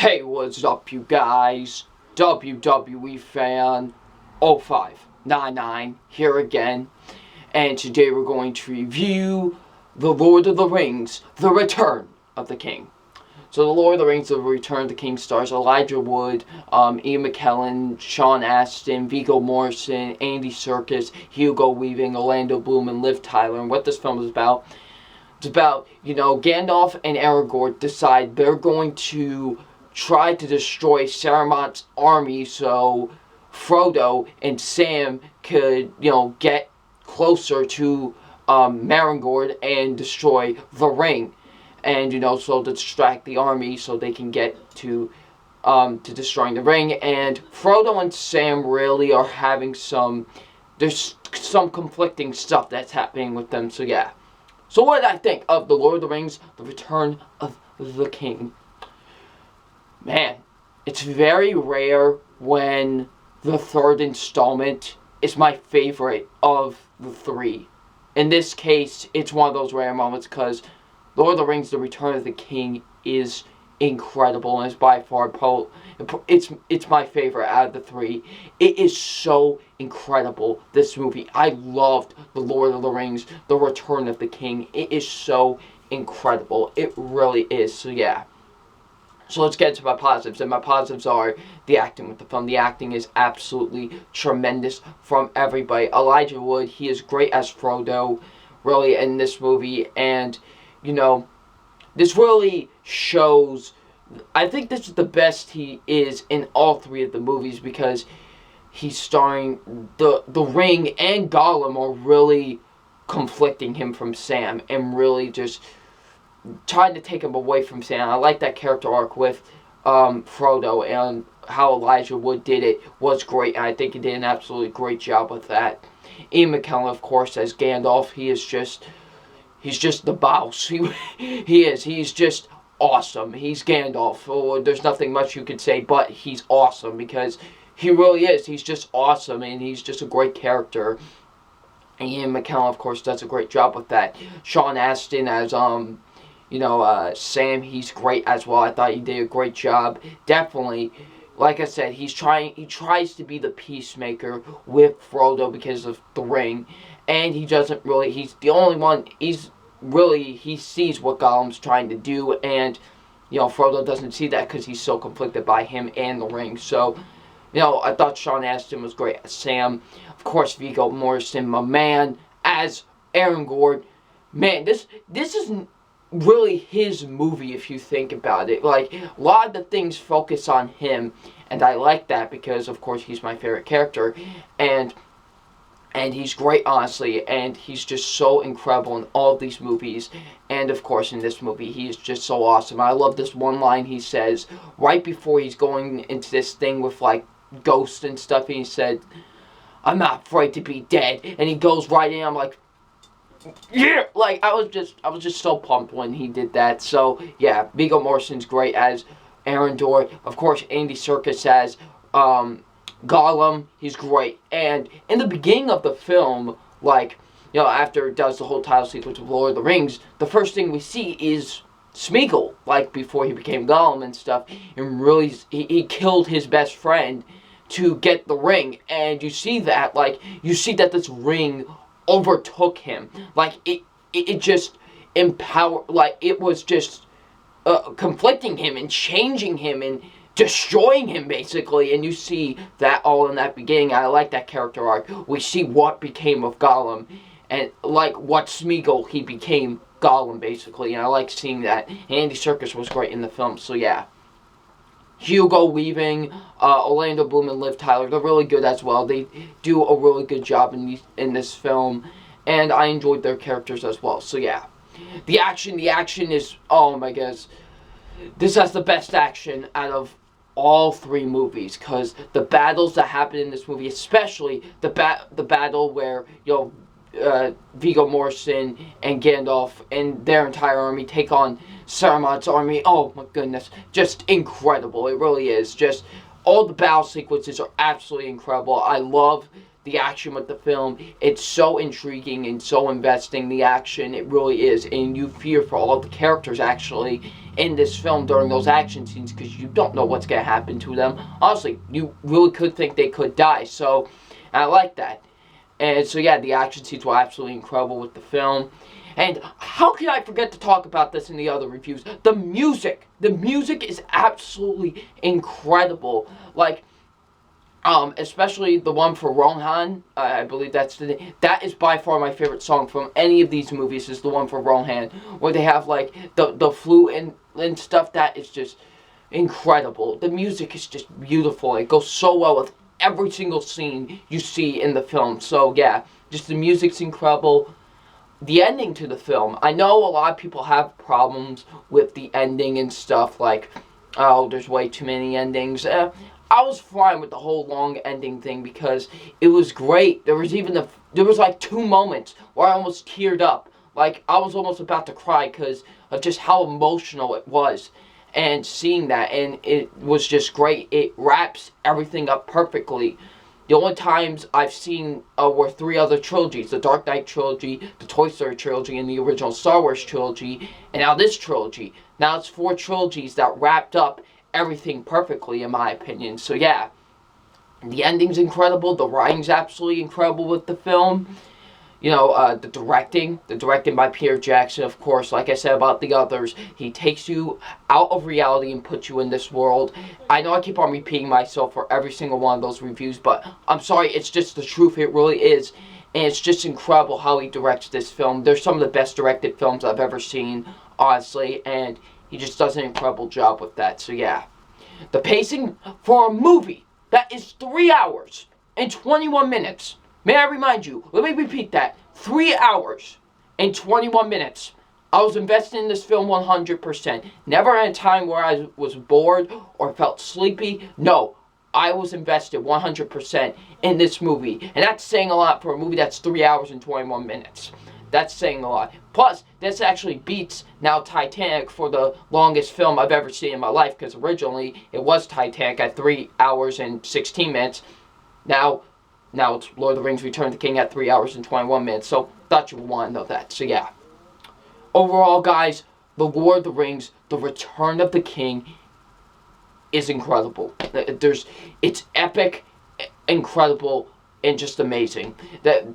Hey, what's up, you guys? WWE fan 0599 here again, and today we're going to review The Lord of the Rings, The Return of the King. So, The Lord of the Rings, The Return of the King stars Elijah Wood, Ian McKellen, Sean Astin, Viggo Mortensen, Andy Serkis, Hugo Weaving, Orlando Bloom, and Liv Tyler. And what this film is about, it's about, Gandalf and Aragorn decide they're going to try to destroy Saruman's army so Frodo and Sam could, get closer to Marangord and destroy the ring. And, so to distract the army so they can get to destroying the ring. And Frodo and Sam really are having there's some conflicting stuff that's happening with them, so yeah. So what did I think of The Lord of the Rings, The Return of the King? Man, it's very rare when the third installment is my favorite of the three. In this case, it's one of those rare moments because Lord of the Rings, The Return of the King is incredible and is by far it's my favorite out of the three. It is so incredible, this movie. I loved The Lord of the Rings, The Return of the King. It is so incredible. It really is. So yeah. So let's get into my positives. And my positives are the acting with the film. The acting is absolutely tremendous from everybody. Elijah Wood, he is great as Frodo, really, in this movie. And, this really shows, I think this is the best he is in all three of the movies because he's starring, the Ring and Gollum are really conflicting him from Sam and really just trying to take him away from Sam. I like that character arc with Frodo, and how Elijah Wood did it was great, and I think he did an absolutely great job with that. Ian McKellen, of course, as Gandalf, he's just the boss. He's just awesome. He's Gandalf. Oh, there's nothing much you could say, but he's awesome because he really is. He's just awesome, and he's just a great character. And Ian McKellen, of course, does a great job with that. Sean Astin as Sam, he's great as well. I thought he did a great job. Definitely, like I said, he tries to be the peacemaker with Frodo because of the ring, and he doesn't really, he's the only one, he sees what Gollum's trying to do, and, Frodo doesn't see that because he's so conflicted by him and the ring. So, I thought Sean Astin was great as Sam. Of course, Viggo Mortensen, my man, as Aragorn. Man, this is really his movie if you think about it. Like, a lot of the things focus on him, and I like that because, of course, he's my favorite character, and he's great, honestly, and he's just so incredible in all of these movies, and of course in this movie he's just so awesome. I love this one line he says right before he's going into this thing with like ghosts and stuff, and he said, "I'm not afraid to be dead," and he goes right in. I'm like, yeah, like I was just so pumped when he did that. So yeah, Viggo Mortensen's great as Aragorn. Of course, Andy Serkis as Gollum, he's great. And in the beginning of the film, after it does the whole title sequence of Lord of the Rings, the first thing we see is Smeagol, before he became Gollum and stuff, and really he killed his best friend to get the ring, and you see that this ring overtook him. It just empowered, it was just conflicting him and changing him and destroying him, basically, and you see that all in that beginning. I like that character arc. We see what became of Gollum, and what Smeagol, he became Gollum, basically, and I like seeing that. Andy Serkis was great in the film, so yeah. Hugo Weaving, Orlando Bloom, and Liv Tyler, they're really good as well. They do a really good job in this film, and I enjoyed their characters as well, so yeah. The action is, oh my goodness, this has the best action out of all three movies, because the battles that happen in this movie, especially the battle where Viggo Mortensen and Gandalf and their entire army take on Saruman's army, oh my goodness, just incredible. It really is. Just all the battle sequences are absolutely incredible. I love the action with the film. It's so intriguing and so investing, the action, it really is. And you fear for all of the characters, actually, in this film during those action scenes, because you don't know what's going to happen to them. Honestly, you really could think they could die. So, I like that. And so, yeah, the action scenes were absolutely incredible with the film. And how can I forget to talk about this in the other reviews? The music. The music is absolutely incredible. Like, especially the one for Rohan, I believe that's the name. That is by far my favorite song from any of these movies, is the one for Rohan, where they have, like, the flute and stuff. That is just incredible. The music is just beautiful. It goes so well with every single scene you see in the film. So, yeah, just the music's incredible. The ending to the film, I know a lot of people have problems with the ending and stuff, like, oh, there's way too many endings. I was fine with the whole long ending thing because it was great. There was like 2 moments where I almost teared up. Like, I was almost about to cry because of just how emotional it was. And seeing that, and it was just great. It wraps everything up perfectly. The only times I've seen were 3 other trilogies: the Dark Knight trilogy, the Toy Story trilogy, and the original Star Wars trilogy, and now this trilogy. Now it's 4 trilogies that wrapped up everything perfectly, in my opinion. So yeah, the ending's incredible, the writing's absolutely incredible with the film. You know, the directing by Peter Jackson, of course. Like I said about the others, he takes you out of reality and puts you in this world. I know I keep on repeating myself for every single one of those reviews, but I'm sorry, it's just the truth. It really is. And it's just incredible how he directs this film. They're some of the best directed films I've ever seen, honestly, and he just does an incredible job with that. So yeah, the pacing for a movie that is 3 hours and 21 minutes. May I remind you, let me repeat that, 3 hours and 21 minutes. I was invested in this film 100%. Never in a time where I was bored or felt sleepy. No, I was invested 100% in this movie. And that's saying a lot for a movie that's 3 hours and 21 minutes. That's saying a lot. Plus, this actually beats now Titanic for the longest film I've ever seen in my life, because originally it was Titanic at 3 hours and 16 minutes. Now it's Lord of the Rings Return of the King at 3 hours and 21 minutes. So, thought you would want to know that. So, yeah. Overall, guys, The Lord of the Rings, The Return of the King is incredible. It's epic, incredible, and just amazing.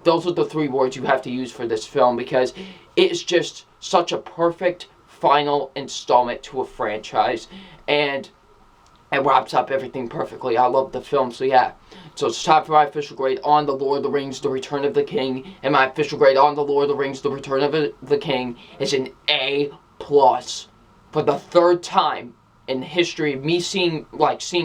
Those are the 3 words you have to use for this film, because it's just such a perfect final installment to a franchise. And it wraps up everything perfectly. I love the film, so yeah. So it's time for my official grade on The Lord of the Rings, The Return of the King. And my official grade on The Lord of the Rings, The Return of the King is an A+. For the 3rd time in history of me seeing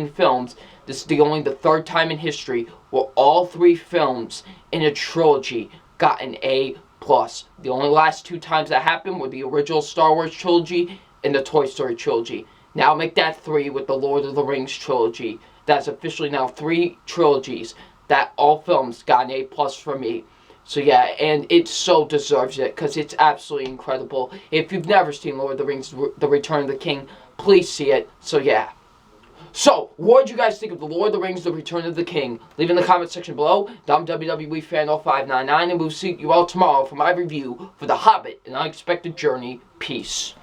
films, this is the 3rd time in history where all 3 films in a trilogy got an A+. The only last 2 times that happened were the original Star Wars trilogy and the Toy Story trilogy. Now make that 3 with the Lord of the Rings trilogy. That's officially now 3 trilogies that all films got an A+ from me. So yeah, and it so deserves it, because it's absolutely incredible. If you've never seen Lord of the Rings, The Return of the King, please see it. So yeah. So, what did you guys think of The Lord of the Rings, The Return of the King? Leave in the comment section below. I'm WWE Fan 0599, and we'll see you all tomorrow for my review for The Hobbit, An Unexpected Journey. Peace.